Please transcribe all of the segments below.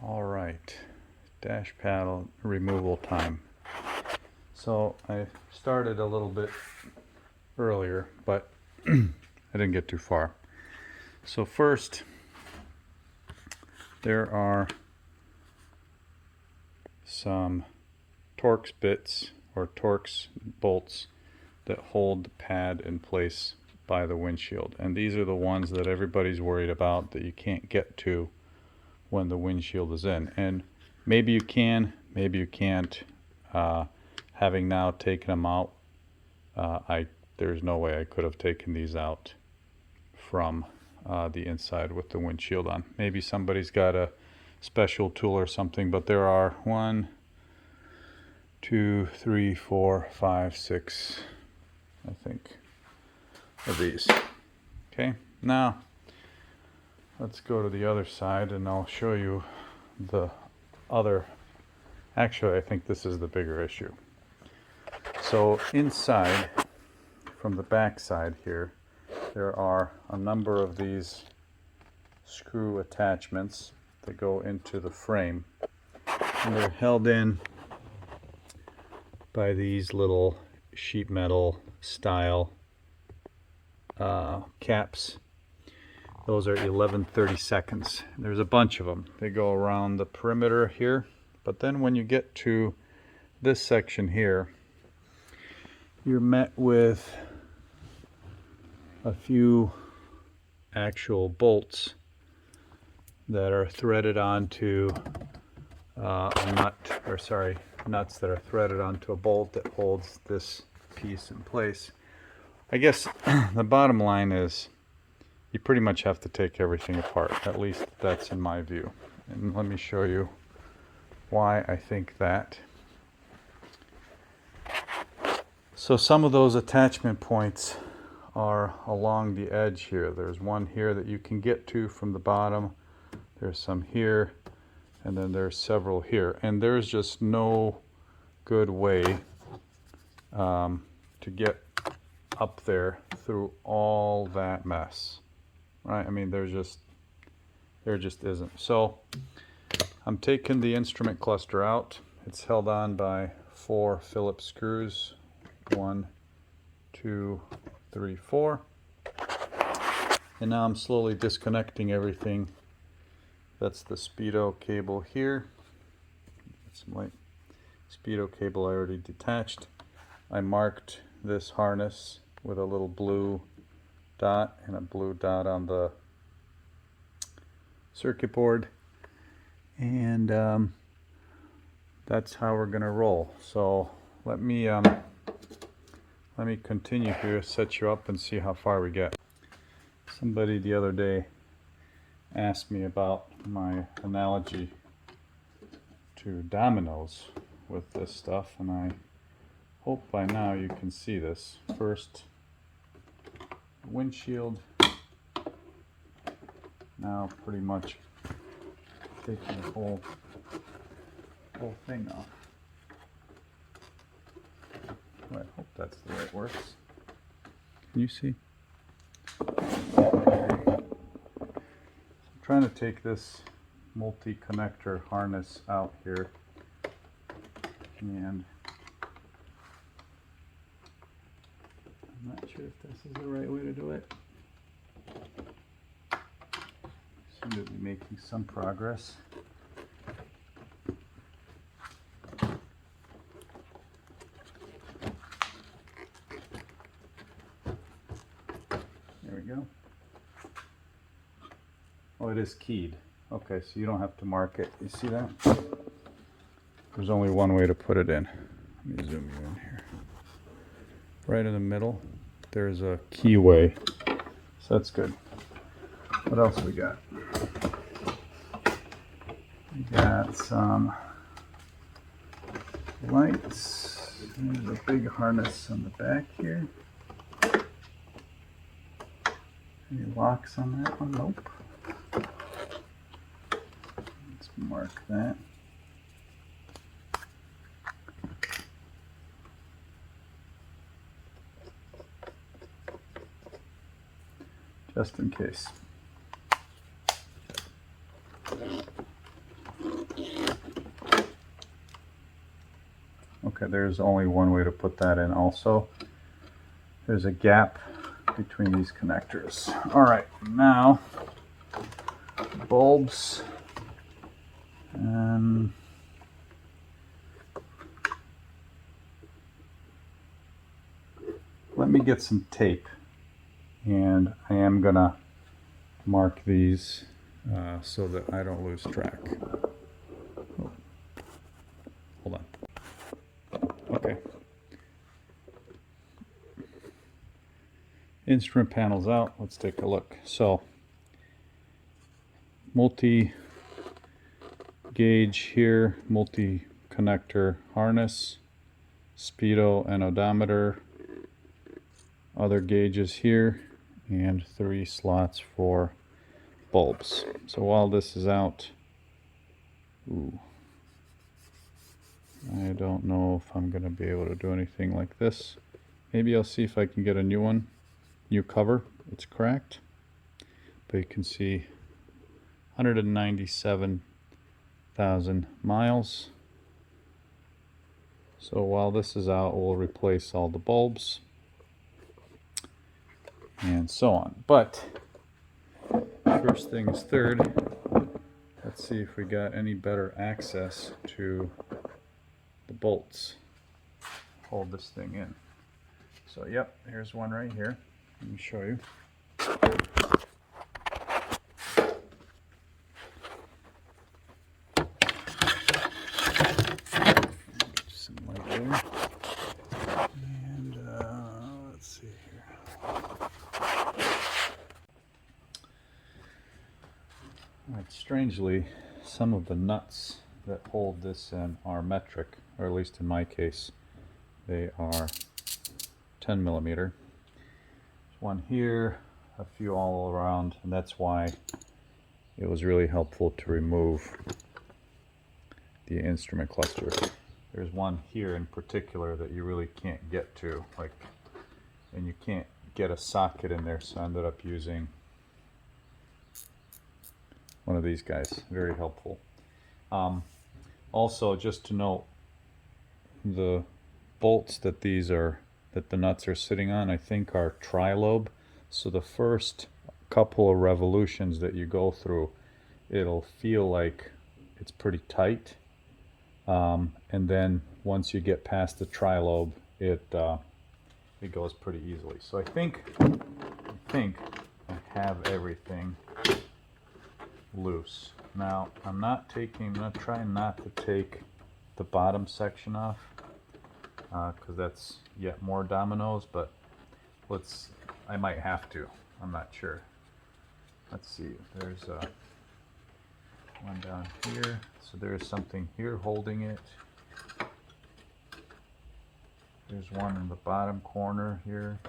All right, dash paddle removal time. So I started a little bit earlier, but I didn't get too far. So first, there are some Torx bits or Torx bolts that hold the pad in place by the windshield. And these are the ones that everybody's worried about that you can't get to when the windshield is in. And maybe you can, maybe you can't. Having now taken them out, there's no way I could have taken these out from the inside with the windshield on. Maybe somebody's got a special tool or something, but there are 1, 2, 3, 4, 5, 6, I think, of these. Okay, now let's go to the other side and I'll show you the other. Actually, I think this is the bigger issue. So inside, from the back side here, there are a number of these screw attachments that go into the frame, and they're held in by these little sheet metal style caps. Those are 11/32. There's a bunch of them. They go around the perimeter here, but then when you get to this section here, you're met with a few actual bolts that are threaded onto nuts that are threaded onto a bolt that holds this piece in place. I guess the bottom line is you pretty much have to take everything apart. At least that's in my view. And let me show you why I think that. So some of those attachment points are along the edge here. There's one here that you can get to from the bottom. There's some here, and then there's several here. And there's just no good way to get up there through all that mess, right? I mean, there just isn't. So I'm taking the instrument cluster out. It's held on by 4 Phillips screws. 1, 2, 3, 4. And now I'm slowly disconnecting everything. That's the speedo cable here. Some light. Speedo cable I already detached. I marked this harness with a little blue dot and a blue dot on the circuit board. And that's how we're gonna roll. So let me continue here, set you up and see how far we get. Somebody the other day asked me about my analogy to dominoes with this stuff, and I hope by now you can see this. First, windshield. Now pretty much taking the whole thing off. Well, I hope that's the way it works. Can you see? I'm trying to take this multi-connector harness out here, and I'm not sure if this is the right way to do it. Seem to be making some progress. There we go. Oh, it is keyed. Okay, so you don't have to mark it. You see that? There's only one way to put it in. Let me zoom you in here. Right in the middle, there's a keyway. So that's good. What else we got? We got some lights. There's a big harness on the back here. Any locks on that one? Nope. Let's mark that. Just in case. there's only one way to put that in also. There's a gap between these connectors. All right, now bulbs, and let me get some tape, and I am gonna mark these so that I don't lose track. Oh. Hold on. Okay. Instrument panels out. Let's take a look. So, multi gauge here, multi connector harness, speedo and odometer, other gauges here, and 3 slots for bulbs. So while this is out, I don't know if I'm going to be able to do anything like this. Maybe I'll see if I can get a new one, new cover. It's cracked, but you can see 197,000 miles. So while this is out, we'll replace all the bulbs and so on. But first things third, let's see if we got any better access to the bolts. Hold this thing in. So yep, here's one right here. Let me show you. Some light there. And let's see here. Alright, strangely, some of the nuts that hold this in are metric, or at least in my case, they are 10 millimeter. There's one here, a few all around, and that's why it was really helpful to remove the instrument cluster. There's one here in particular that you really can't get to, and you can't get a socket in there, so I ended up using one of these guys. Very helpful. Also, just to note, the bolts that the nuts are sitting on, I think are tri-lobe. So the first couple of revolutions that you go through, it'll feel like it's pretty tight. And then once you get past the tri-lobe, it goes pretty easily. So I think I have everything loose. Now I'm gonna try not to take the bottom section off because that's yet more dominoes, but I might have to. I'm not sure. Let's see. There's one down here. So there's something here holding it. There's one in the bottom corner here.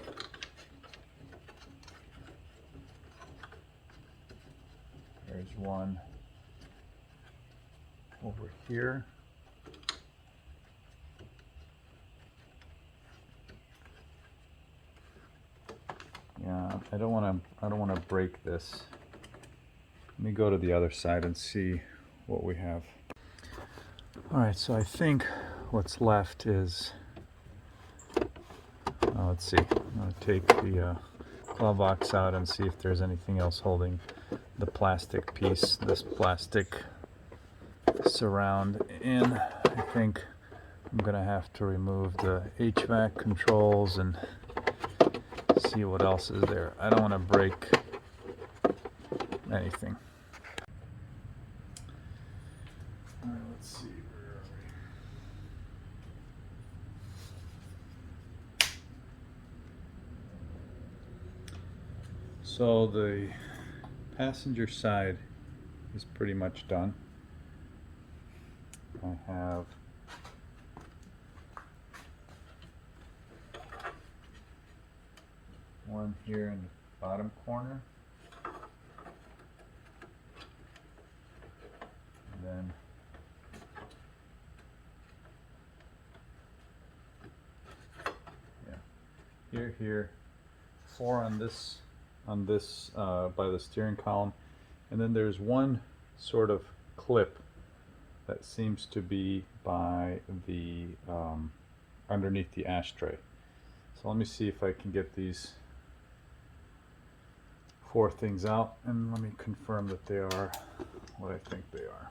There's one over here. Yeah, I don't want to break this. Let me go to the other side and see what we have. All right, so I think what's left is, let's see. I'm going to take the glove box out and see if there's anything else holding the plastic piece, this plastic surround in. I think I'm going to have to remove the HVAC controls and see what else is there. I don't want to break anything. All right, let's see. Where are we? So the passenger side is pretty much done. I have one here in the bottom corner, and then here, 4 on this by the steering column, and then there's one sort of clip that seems to be by the underneath the ashtray. So let me see if I can get these 4 things out, and let me confirm that they are what I think they are.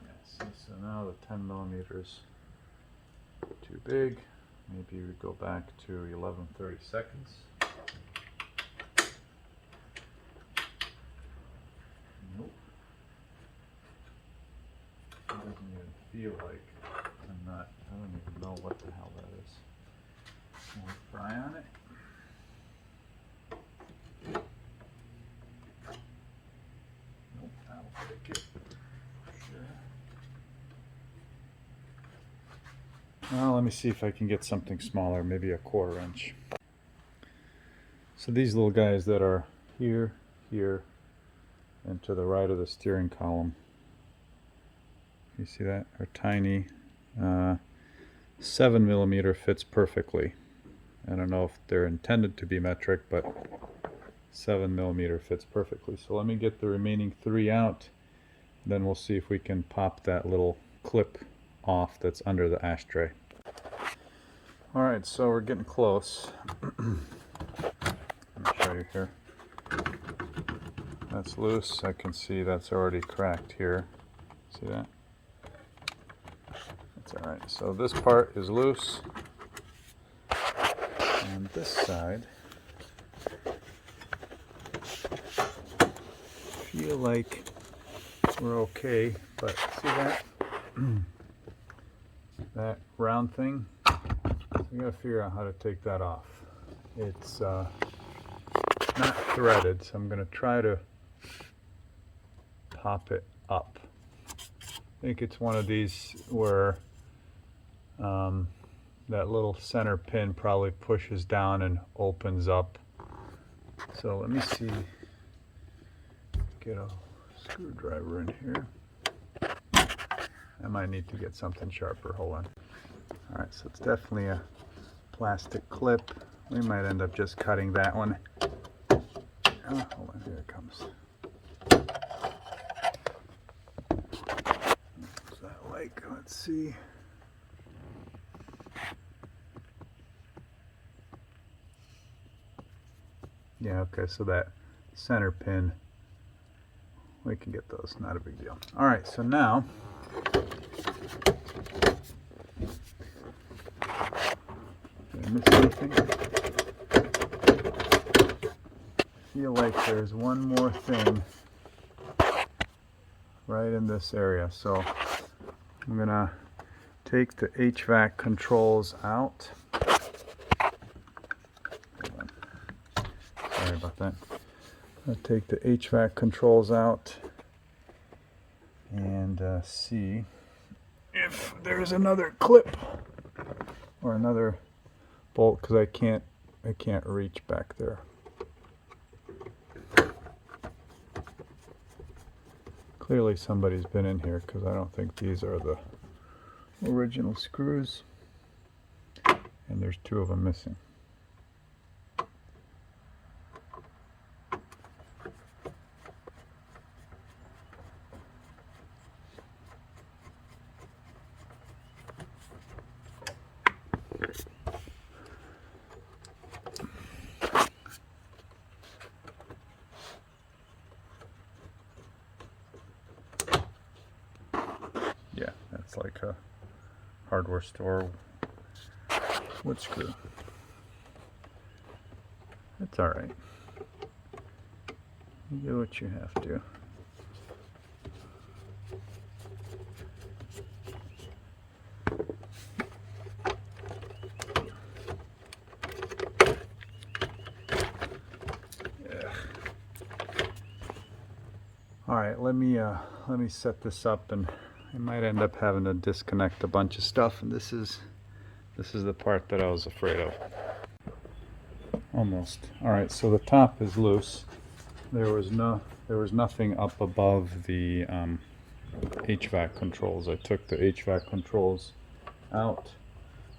Yeah, see, so now the 10 millimeters too big. Maybe we go back to 11/32. Nope. It doesn't even feel like I don't even know what the hell that is. Can we fry on it? Nope, that'll take it. Sure. Well, let me see if I can get something smaller, maybe a 1/4 inch. So these little guys that are here, here, and to the right of the steering column, you see that, are tiny. 7 millimeter fits perfectly. I don't know if they're intended to be metric, but 7 millimeter fits perfectly. So let me get the remaining 3 out, then we'll see if we can pop that little clip off that's under the ashtray. Alright, so we're getting close. Let me show you here. That's loose. I can see that's already cracked here. See that? That's alright. So this part is loose. And this side, feel like we're okay, but see that? That round thing? So we gotta figure out how to take that off. It's not threaded, so I'm gonna try to pop it up. I think it's one of these where that little center pin probably pushes down and opens up. So let me see, get a screwdriver in here. I might need to get something sharper, hold on. Alright, so it's definitely a plastic clip. We might end up just cutting that one. Oh, hold on, here it comes. What's that like? Let's see. Yeah, okay, so that center pin, we can get those, not a big deal. All right, so now, did I miss anything? I feel like there's one more thing right in this area. So I'm gonna take the HVAC controls out. Sorry about that. I'll take the HVAC controls out and see if there's another clip or another bolt, because I can't reach back there. Clearly somebody's been in here, because I don't think these are the original screws, and there's 2 of them missing. Yeah, that's like a hardware store wood screw. It's alright. You do what you have to. Alright, let me set this up, and I might end up having to disconnect a bunch of stuff, and this is the part that I was afraid of. Almost. Alright, so the top is loose. There was nothing up above the HVAC controls. I took the HVAC controls out.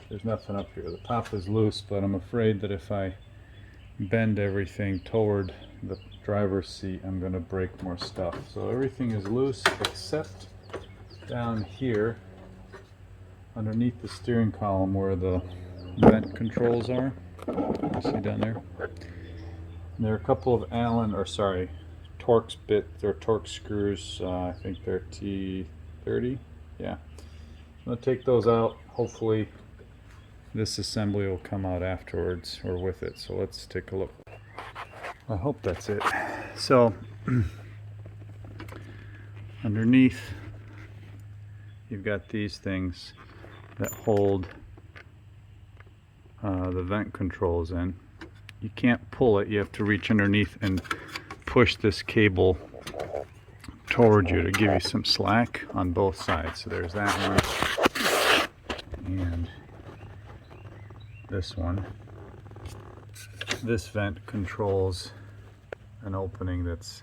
There's nothing up here. The top is loose, but I'm afraid that if I bend everything toward the driver's seat, I'm going to break more stuff. So everything is loose except down here underneath the steering column where the vent controls are. You see down there? And there are a couple of Torx bits or Torx screws. I think they're T30. Yeah. I'm going to take those out. Hopefully this assembly will come out afterwards or with it. So let's take a look. I hope that's it. So underneath you've got these things that hold the vent controls in. You can't pull it, you have to reach underneath and push this cable toward you to give you some slack on both sides. So there's that one and this one. This vent controls an opening that's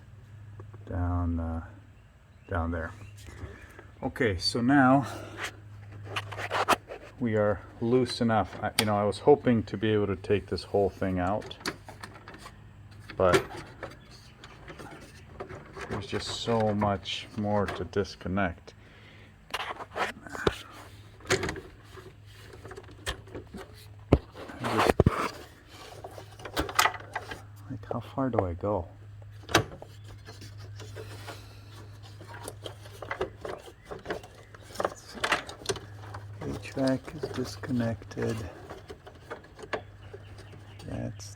down there. Okay, so now we are loose enough. I was hoping to be able to take this whole thing out, but there's just so much more to disconnect. How far do I go? HVAC is disconnected. That's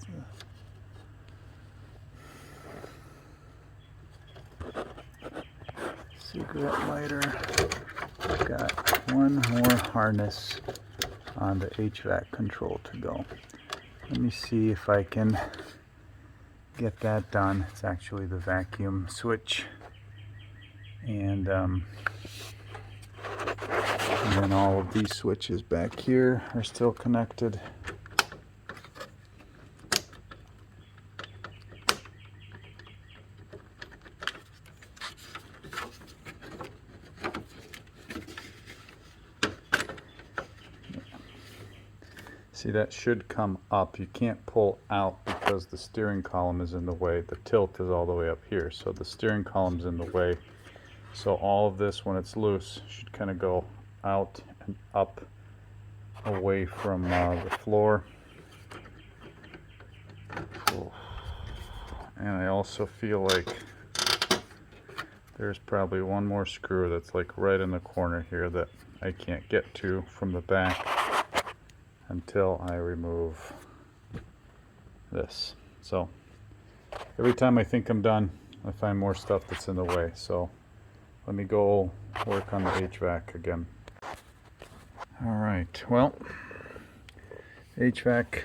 the cigarette lighter. I've got one more harness on the HVAC control to go. Let me see if I can get that done. It's actually the vacuum switch, and then all of these switches back here are still connected. See, that should come up. You can't pull out because the steering column is in the way. The tilt is all the way up here, so the steering column's in the way. So all of this, when it's loose, should kind of go out and up away from the floor. And I also feel like there's probably one more screw that's like right in the corner here that I can't get to from the back until I remove this. So every time I think I'm done, I find more stuff that's in the way. So let me go work on the HVAC again. All right, well, HVAC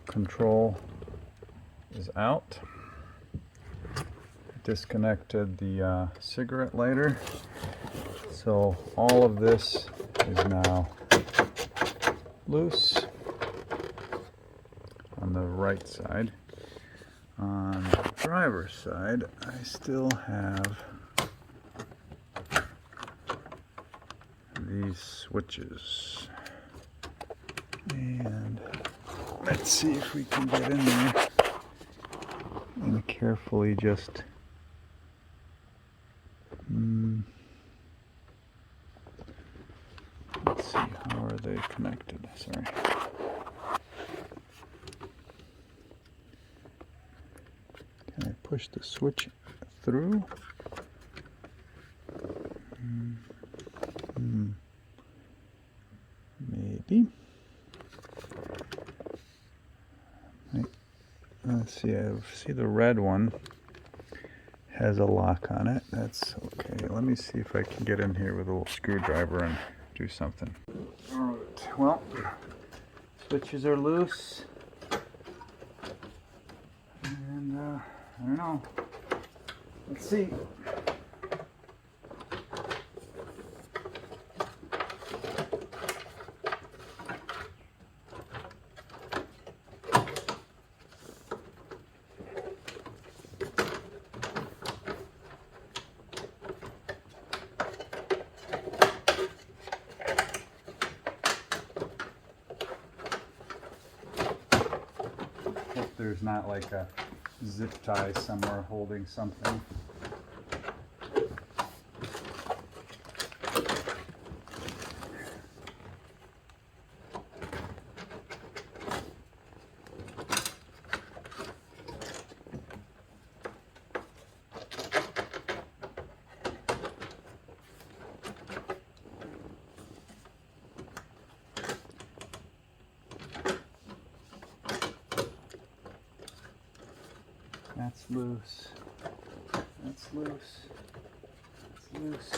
control is out. Disconnected the cigarette lighter. So all of this is now loose on the right side. On the driver's side, I still have these switches, and let's see if we can get in there and carefully just let's see, how are they connected? Sorry. Can I push the switch through? Maybe. Let's see, I see the red one has a lock on it. That's okay. Let me see if I can get in here with a little screwdriver and do something. Alright, well, switches are loose. And I don't know. Let's see. There's not like a zip tie somewhere holding something. That's loose. That's loose. That's loose.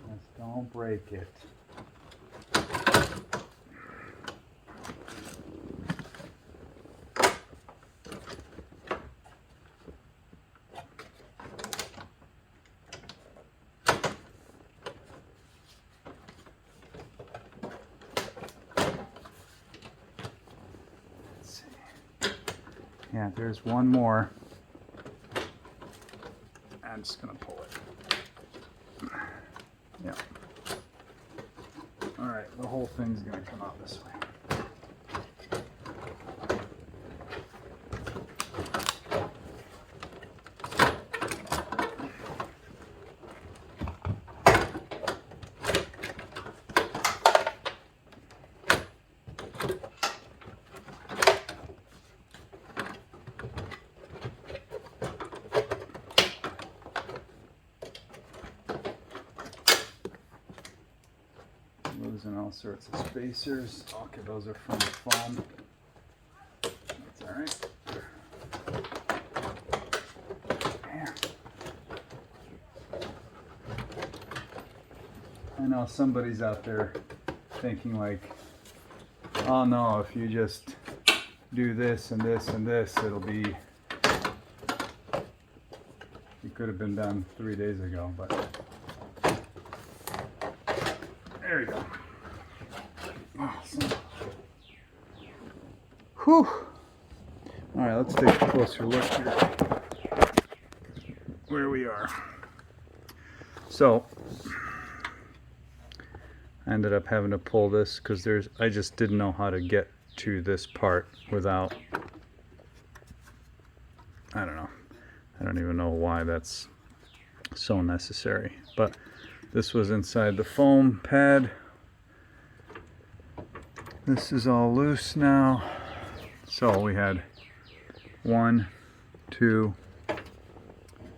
Just don't break it. Yeah, there's one more. I'm just gonna pull it. Yeah. All right, the whole thing's gonna come out this way. Losing all sorts of spacers. Okay, those are from the foam. That's all right. Yeah. I know somebody's out there thinking like, oh no, if you just do this and this and this, it'll be, it could have been done 3 days ago, but there you go. Awesome. Whew. All right, let's take a closer look here where we are. So I ended up having to pull this because I just didn't know how to get to this part without, I don't know. I don't even know why that's so necessary, but this was inside the foam pad. This is all loose now. So we had 1, 2,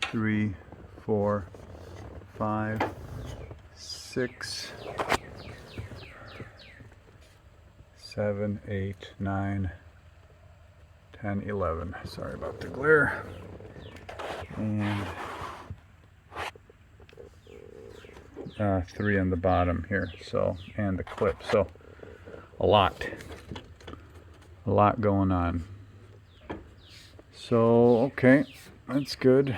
3, 4, 5, 6, 7, 8, 9, 10, 11. Sorry about the glare. And 3 on the bottom here, so, and the clip. So a lot going on. So okay, that's good.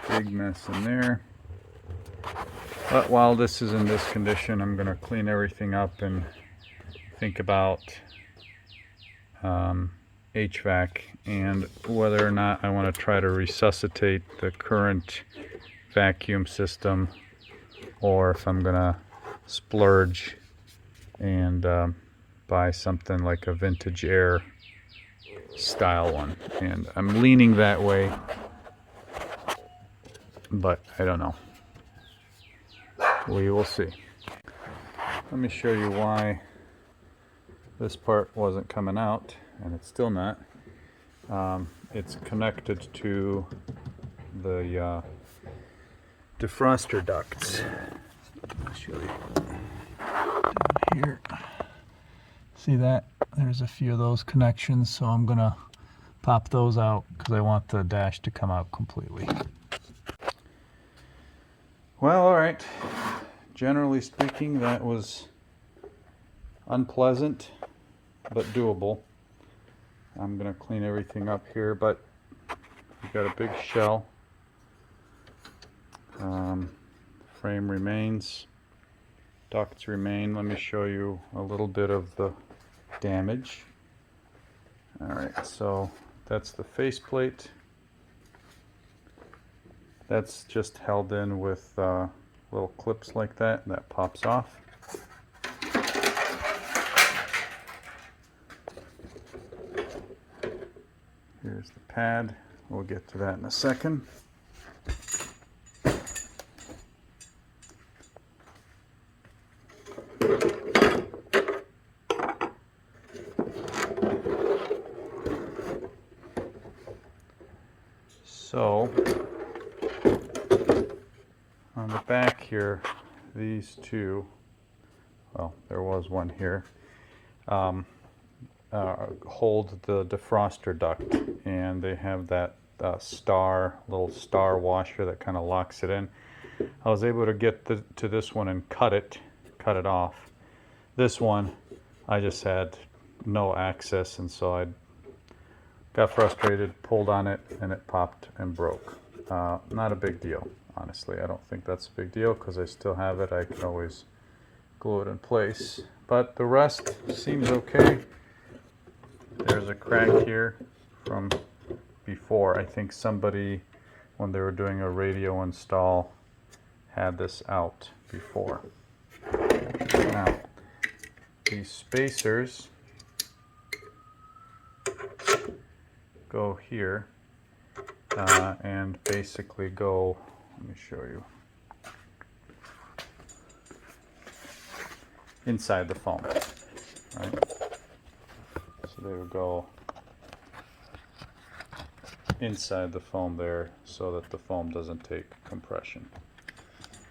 Big mess in there, but while this is in this condition, I'm gonna clean everything up and think about HVAC and whether or not I want to try to resuscitate the current vacuum system, or if I'm gonna splurge and buy something like a vintage air style one. And I'm leaning that way, but I don't know. We will see. Let me show you why this part wasn't coming out, and it's still not. It's connected to the defroster ducts. I'll show you down here. See that? There's a few of those connections, so I'm gonna pop those out because I want the dash to come out completely. Well, all right. Generally speaking, that was unpleasant but doable. I'm gonna clean everything up here, but We've got a big shell. Frame remains. Ducts remain. Let me show you a little bit of the damage. Alright, so that's the faceplate. That's just held in with little clips like that, and that pops off. Here's the pad. We'll get to that in a second. So, on the back here, these two, well, there was one here, hold the defroster duct, and they have that little star washer that kind of locks it in. I was able to get to this one and cut it off. This one, I just had no access, and so I got frustrated, pulled on it, and it popped and broke. Not a big deal, honestly. I don't think that's a big deal because I still have it. I can always glue it in place. But the rest seems okay. There's a crack here from before. I think somebody, when they were doing a radio install, had this out before. Now, these spacers go here and basically go, let me show you, inside the foam, right? So they would go inside the foam there so that the foam doesn't take compression.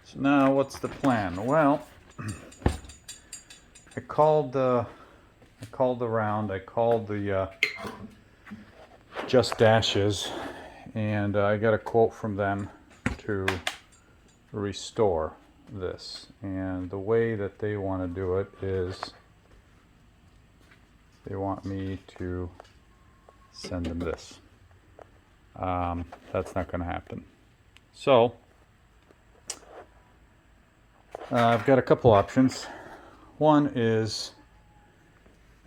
So now what's the plan? Well, I called around, I called the Just Dashes, and I got a quote from them to restore this. And the way that they want to do it is they want me to send them this. That's not going to happen. So I've got a couple options. One is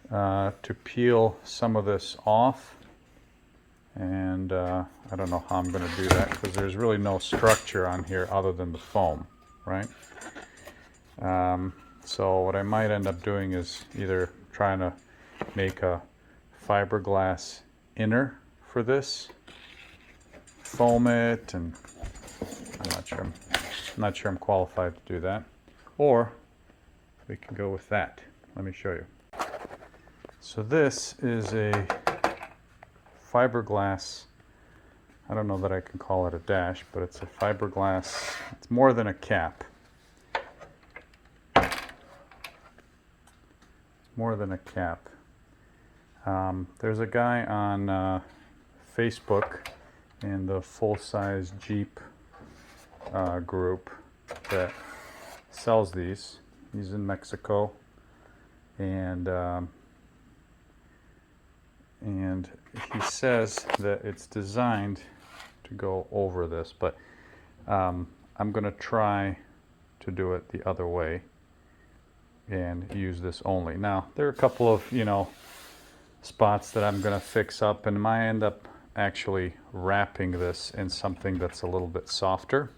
to peel some of this off, and I don't know how I'm going to do that because there's really no structure on here other than the foam, right? So what I might end up doing is either trying to make a fiberglass inner for this, foam it, and I'm not sure I'm qualified to do that, or we can go with that. Let me show you. So this is a fiberglass, I don't know that I can call it a dash, but it's a fiberglass, it's more than a cap. More than a cap. There's a guy on Facebook in the full-size Jeep group that sells these. He's in Mexico, and he says that it's designed to go over this, but I'm going to try to do it the other way and use this only. Now, there are a couple of, spots that I'm going to fix up, and I might end up actually wrapping this in something that's a little bit softer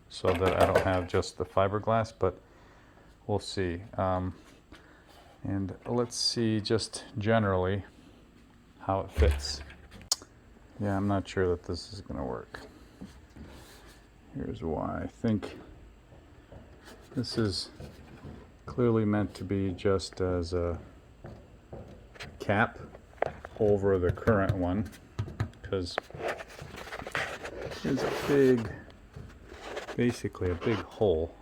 so that I don't have just the fiberglass, but we'll see. And let's see just generally how it fits. Yeah, I'm not sure that this is going to work. Here's why. I think this is clearly meant to be just as a cap over the current one, because there's basically a big hole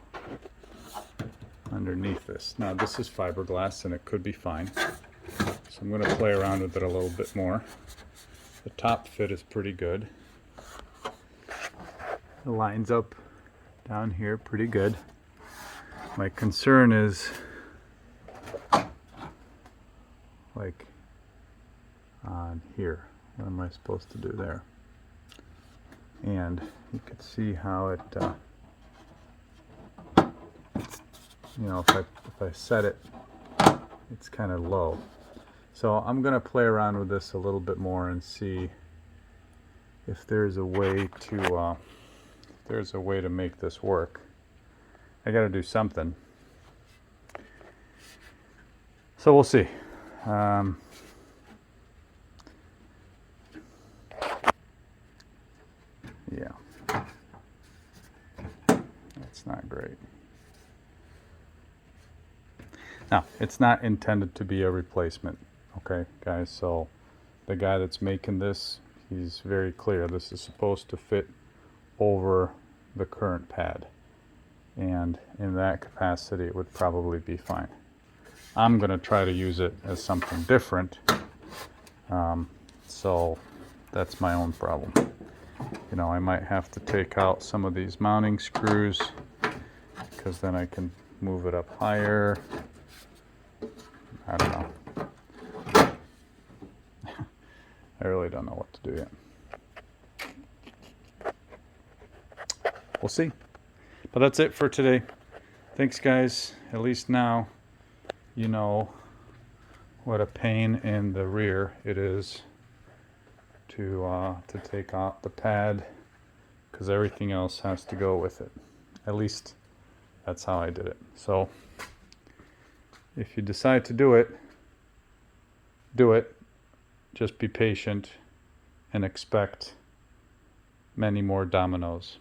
underneath this. Now this is fiberglass and it could be fine, so I'm going to play around with it a little bit more. The top fit is pretty good. It lines up down here pretty good. My concern is like on here. What am I supposed to do there? and you can see how it, you know, if I set it, it's kind of low. So I'm going to play around with this a little bit more and see if there's a way to make this work. I got to do something. So we'll see. Yeah, that's not great. Now, it's not intended to be a replacement, okay, guys? So the guy that's making this, he's very clear. This is supposed to fit over the current pad, and in that capacity it would probably be fine. I'm going to try to use it as something different, so that's my own problem. You know, I might have to take out some of these mounting screws, because then I can move it up higher. I don't know. I really don't know what to do yet. We'll see. But that's it for today. Thanks, guys. At least now you know what a pain in the rear it is to take off the pad, because everything else has to go with it. At least that's how I did it. So if you decide to do it, do it. Just be patient and expect many more dominoes.